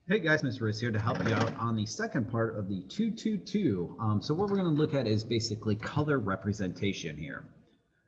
Hey guys, Mr. Riz here to help you out on the second part of the 222. So what we're going to look at is basically color representation here.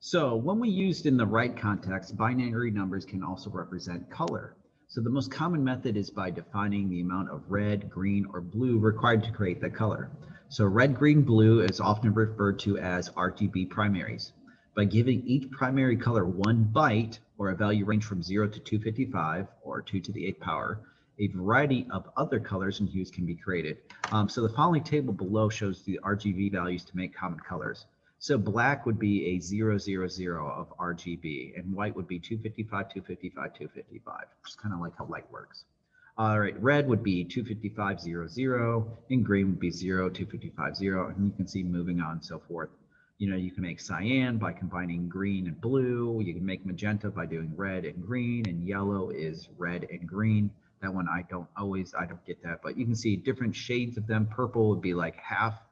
So when we used in the right context, binary numbers can also represent color. So the most common method is by defining the amount of red, green, or blue required to create the color. So red, green, blue is often referred to as RGB primaries. By giving each primary color 1 byte, or a value range from 0 to 255, or 2 to the 8th power, a variety of other colors and hues can be created. So the following table below shows the RGB values to make common colors. So black would be a 000 of RGB, and white would be 255, 255, 255, just kind of like how light works. All right, red would be 255, 00, and green would be 0, 255, 0, and you can see moving on and so forth. You know, you can make cyan by combining green and blue. You can make magenta by doing red and green, and yellow is red and green. That one I don't get that, but you can see different shades of them. Purple would be like half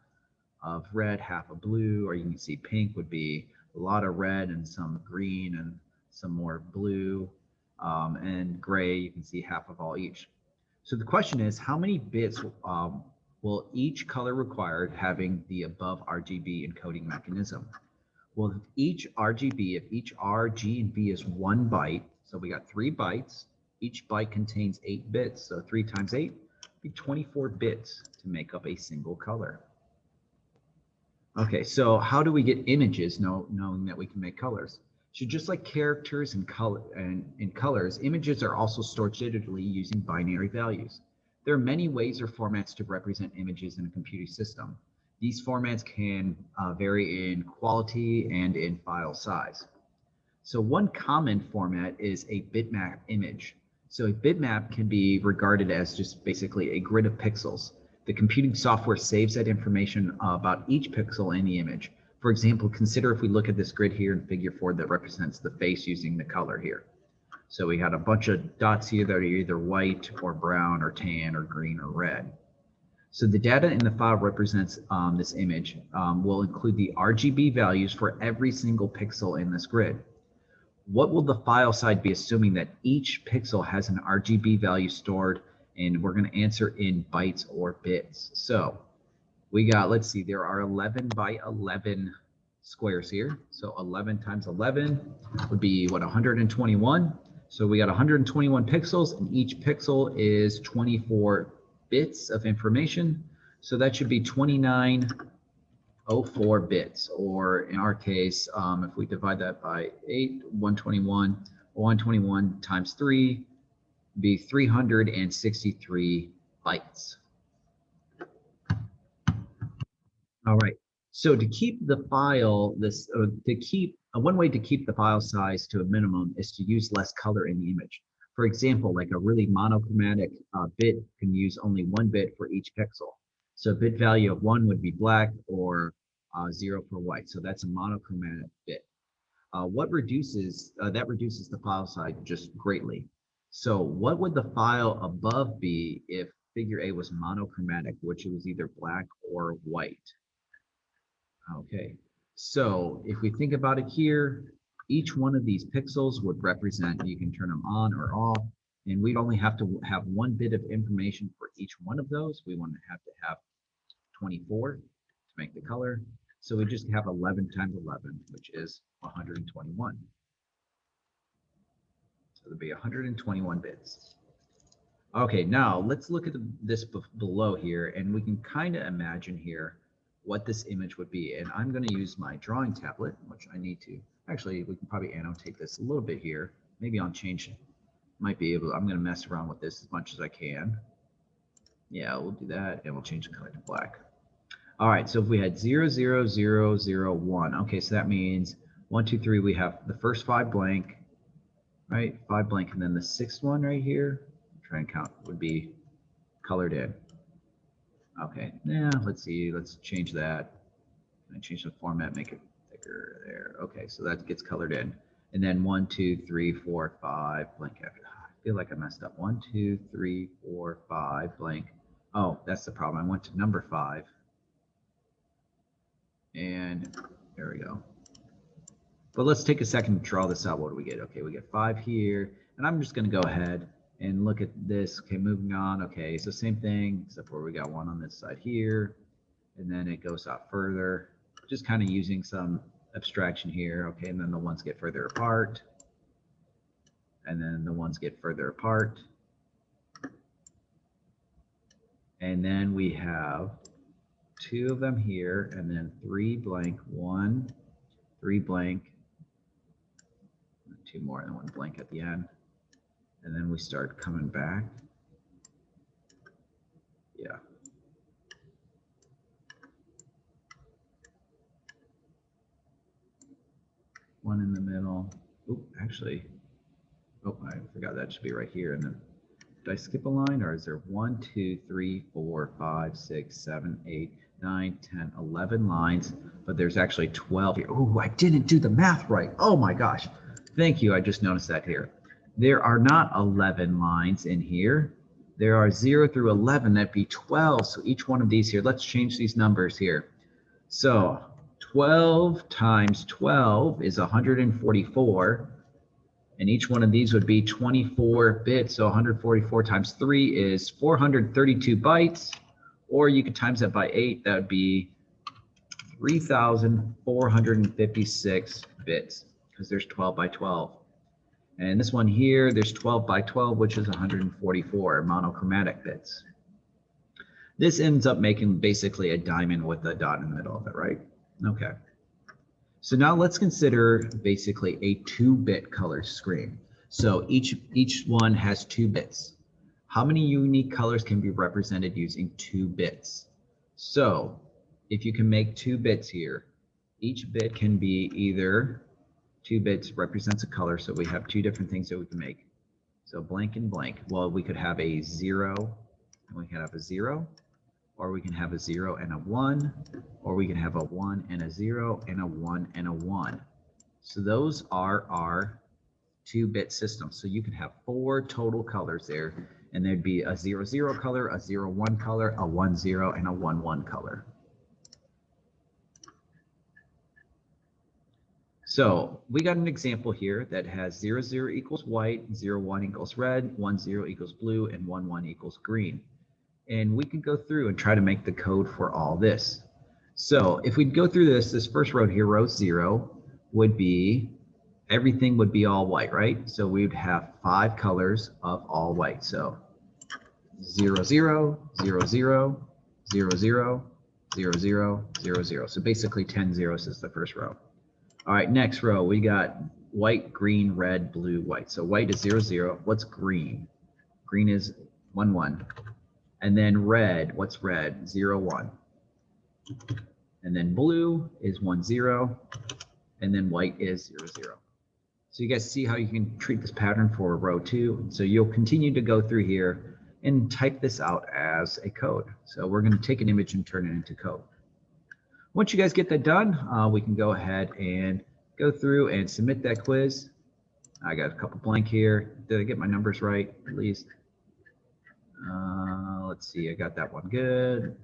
of red, half of blue, or you can see pink would be a lot of red and some green and some more blue, and gray, you can see half of all each. So the question is, how many bits will each color require having the above RGB encoding mechanism? Well, if each RGB, if each R, G, and B is 1 byte, so we got 3 bytes, each byte contains 8 bits, so 3 times 8 would be 24 bits to make up a single color. Okay, so how do we get images knowing that we can make colors? So just like characters and colors, images are also stored digitally using binary values. There are many ways or formats to represent images in a computing system. These formats can vary in quality and in file size. So one common format is a bitmap image. So a bitmap can be regarded as just basically a grid of pixels. The computing software saves that information about each pixel in the image. For example, consider if we look at this grid here in figure 4 that represents the face using the color here. So we had a bunch of dots here that are either white or brown or tan or green or red. So the data in the file represents this image will include the RGB values for every single pixel in this grid. What will the file side be assuming that each pixel has an RGB value stored, and we're going to answer in bytes or bits. So we got, let's see, there are 11 by 11 squares here. So 11 times 11 would be what, 121. So we got 121 pixels, and each pixel is 24 bits of information. So that should be 2904 bits, or in our case, if we divide that by 8, 121 times 3 would be 363 bytes. All right. So to keep the file, one way to keep the file size to a minimum is to use less color in the image. For example, like a really monochromatic bit can use only 1 bit for each pixel. So a bit value of 1 would be black, or 0 for white. So that's a monochromatic bit. That reduces the file size just greatly. So what would the file above be if figure A was monochromatic, which was either black or white? Okay, so if we think about it here, each one of these pixels would represent, you can turn them on or off, and we'd only have to have 1 bit of information for each one of those. We want to have 24 to make the color. So we just have 11 times 11, which is 121. So there'll be 121 bits. Okay, now let's look at this below here, and we can kind of imagine here what this image would be. And I'm going to use my drawing tablet, which I need to, actually, we can probably annotate this a little bit here. Maybe I'll change, I'm going to mess around with this as much as I can. Yeah, we'll do that, and we'll change the color to black. All right, so if we had 0, 0, 0, 0, 1, okay, so that means 1, 2, 3, we have the first 5 blank, right? 5 blank, and then the 6th one right here, try and count, would be colored in. Okay, yeah, let's see, let's change that. Can I change the format, make it thicker there? Okay, so that gets colored in. And then 1, 2, 3, 4, 5, blank after. I feel like I messed up. 1, 2, 3, 4, 5, blank. Oh, that's the problem. I went to number 5. And there we go. But let's take a second to draw this out. What do we get? Okay, we get 5 here. And I'm just going to go ahead And look at this. Okay, moving on. Okay, so same thing, except for we got one on this side here, and then it goes out further. Just kind of using some abstraction here. Okay, and then the ones get further apart, and then the ones get further apart. And then we have 2 of them here, and then 3 blank, 1, 3 blank, 2 more, and 1 blank at the end. And then we start coming back. Yeah. One in the middle. Oh, actually, oh, I forgot that should be right here. And then did I skip a line, or is there 1, 2, 3, 4, 5, 6, 7, 8, 9, 10, 11 lines, but there's actually 12 here. Oh, I didn't do the math right. Oh my gosh. Thank you. I just noticed that here. There are not 11 lines in here. There are 0 through 11. That'd be 12. So each one of these here, let's change these numbers here. So 12 times 12 is 144. And each one of these would be 24 bits. So 144 times 3 is 432 bytes. Or you could times that by 8. That would be 3,456 bits, because there's 12 by 12. And this one here, there's 12 by 12, which is 144 monochromatic bits. This ends up making basically a diamond with a dot in the middle of it, right? Okay. So now let's consider basically a 2-bit color screen. So each one has 2 bits. How many unique colors can be represented using 2 bits? So if you can make 2 bits here, each bit can be either 2 bits represents a color, so we have 2 different things that we can make. So blank and blank. Well, we could have a 0, and we can have a 0, or we can have a 0 and a 1, or we can have a 1 and a 0 and a 1 and a 1. So those are our 2-bit systems. So you can have 4 total colors there, and there'd be a 0, 0 color, a 0, 1 color, a 1, 0, and a 1, 1 color. So we got an example here that has 0, 0 equals white, 0, 1 equals red, 1, 0 equals blue, and 1, 1 equals green. And we can go through and try to make the code for all this. So if we go through this first row here, row 0, would be, everything would be all white, right? So we would have 5 colors of all white. So 0, 0, 0, 0, 0, 0, 0, 0, 0, 0. So basically 10 zeros is the first row. All right, next row, we got white, green, red, blue, white. So white is 0, 0. What's green? Green is 1, 1. And then red, what's red? 0, 1. And then blue is 1, 0. And then white is 0, 0. So you guys see how you can treat this pattern for row 2. So you'll continue to go through here and type this out as a code. So we're going to take an image and turn it into code. Once you guys get that done, we can go ahead and go through and submit that quiz. I got a couple blank here. Did I get my numbers right, at least? Let's see, I got that one good.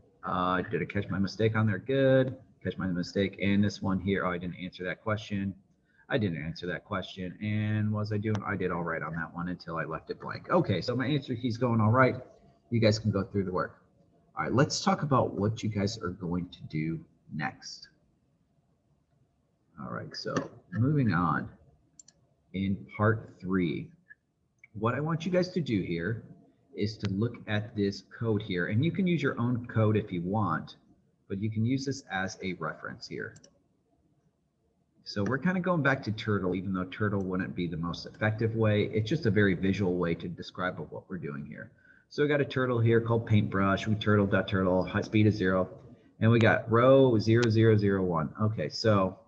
Did I catch my mistake on there? Good. Catch my mistake. And this one here, oh, I didn't answer that question. I didn't answer that question. And was I doing? I did all right on that one until I left it blank. Okay, so my answer key's going all right. You guys can go through the work. All right, let's talk about what you guys are going to do next. All right, so moving on. In part 3, what I want you guys to do here is to look at this code here, and you can use your own code if you want, but you can use this as a reference here. So we're kind of going back to Turtle, even though Turtle wouldn't be the most effective way. It's just a very visual way to describe what we're doing here. So we got a turtle here called paintbrush. We turtle.turtle, height speed is 0, and we got row 0, 0, 0, 1. Okay, so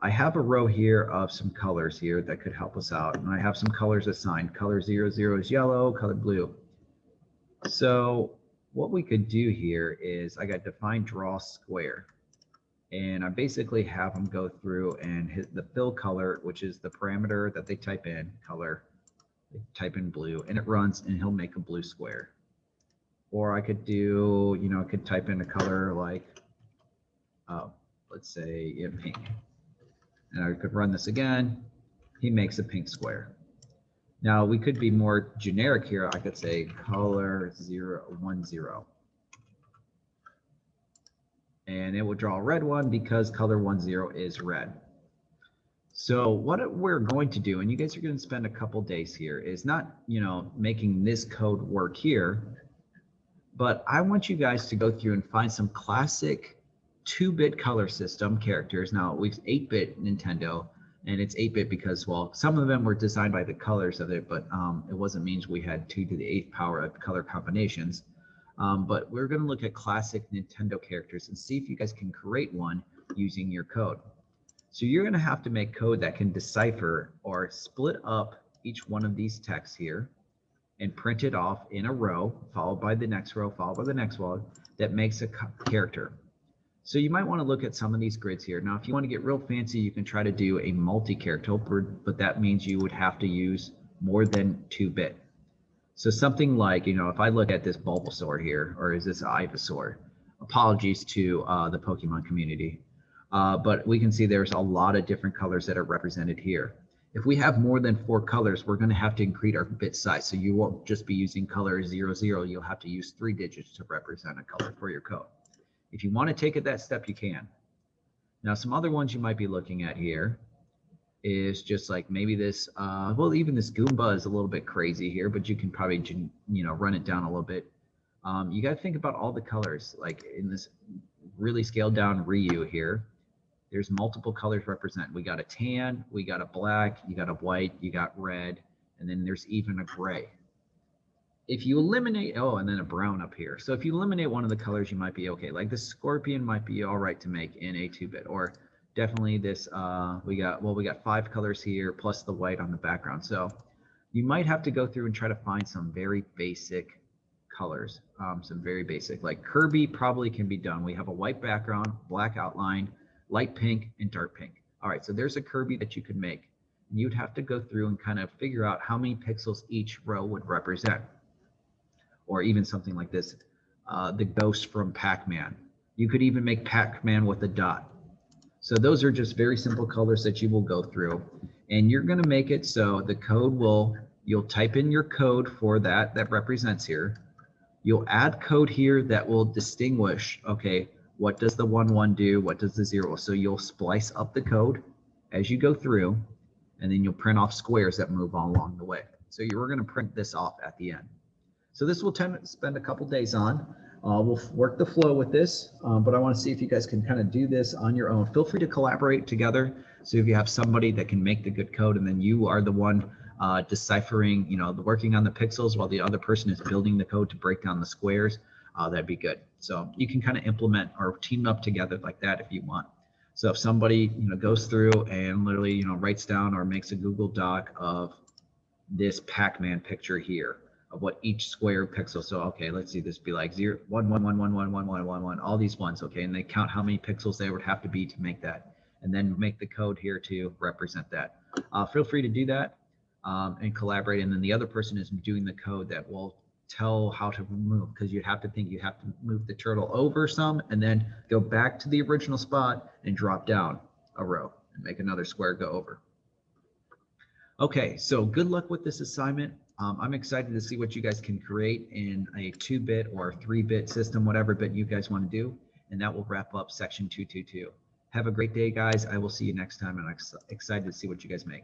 I have a row here of some colors here that could help us out. And I have some colors assigned. Color 0, 0 is yellow, color blue. So what we could do here is I got define draw square. And I basically have them go through and hit the fill color, which is the parameter that they type in, color. They type in blue, and it runs, and he'll make a blue square. Or I could do, I could type in a color like, let's say pink. And I could run this again. He makes a pink square. Now we could be more generic here. I could say color 010. And it will draw a red one because color 10 is red. So what we're going to do, and you guys are going to spend a couple days here, is not, making this code work here, but I want you guys to go through and find some classic 2-bit color system characters. Now we've 8-bit Nintendo, and it's 8-bit because, well, some of them were designed by the colors of it, but it wasn't means we had 2 to the 8th power of color combinations. But we're going to look at classic Nintendo characters and see if you guys can create one using your code. So you're going to have to make code that can decipher or split up each one of these texts here and print it off in a row, followed by the next row, followed by the next one, that makes a character. So you might want to look at some of these grids here. Now, if you want to get real fancy, you can try to do a multi-character, but that means you would have to use more than 2-bit. So something like, if I look at this Bulbasaur here, or is this Ivysaur? Apologies to the Pokemon community. But we can see there's a lot of different colors that are represented here. If we have more than 4 colors, we're going to have to increase our bit size. So you won't just be using color 00, you'll have to use 3 digits to represent a color for your code. If you want to take it that step, you can. Now, some other ones you might be looking at here is just like maybe this, well, even this Goomba is a little bit crazy here, but you can probably, run it down a little bit. You got to think about all the colors, like in this really scaled down Ryu here. There's multiple colors represent. We got a tan, we got a black, you got a white, you got red, and then there's even a gray. If you eliminate, and then a brown up here. So if you eliminate one of the colors, you might be okay. Like the scorpion might be all right to make in a 2-bit, or definitely this, we got 5 colors here plus the white on the background. So you might have to go through and try to find some very basic colors, some very basic, like Kirby probably can be done. We have a white background, black outline, light pink, and dark pink. All right, so there's a Kirby that you could make. You'd have to go through and kind of figure out how many pixels each row would represent. Or even something like this, the ghost from Pac-Man. You could even make Pac-Man with a dot. So those are just very simple colors that you will go through. And you're going to make it so the code you'll type in your code for that represents here. You'll add code here that will distinguish, okay, what does the 1 do? What does the 0? So you'll splice up the code as you go through, and then you'll print off squares that move all along the way. So we're going to print this off at the end. So this will spend a couple days on. We'll work the flow with this, but I want to see if you guys can kind of do this on your own. Feel free to collaborate together. So if you have somebody that can make the good code, and then you are the one deciphering, working on the pixels while the other person is building the code to break down the squares, that'd be good. So you can kind of implement or team up together like that if you want. So if somebody goes through and literally writes down or makes a Google Doc of this Pac-Man picture here of what each square pixel. So okay, let's see, this be like 0, 1, 1, 1, 1, 1, 1, 1, 1, 1, all these ones. Okay, and they count how many pixels there would have to be to make that, and then make the code here to represent that. Feel free to do that and collaborate, and then the other person is doing the code that will tell how to move, because you have to move the turtle over some and then go back to the original spot and drop down a row and make another square go over. Okay, so good luck with this assignment. I'm excited to see what you guys can create in a 2-bit or 3-bit system, whatever bit you guys want to do, and that will wrap up section 222. Have a great day, guys. I will see you next time, and I'm excited to see what you guys make.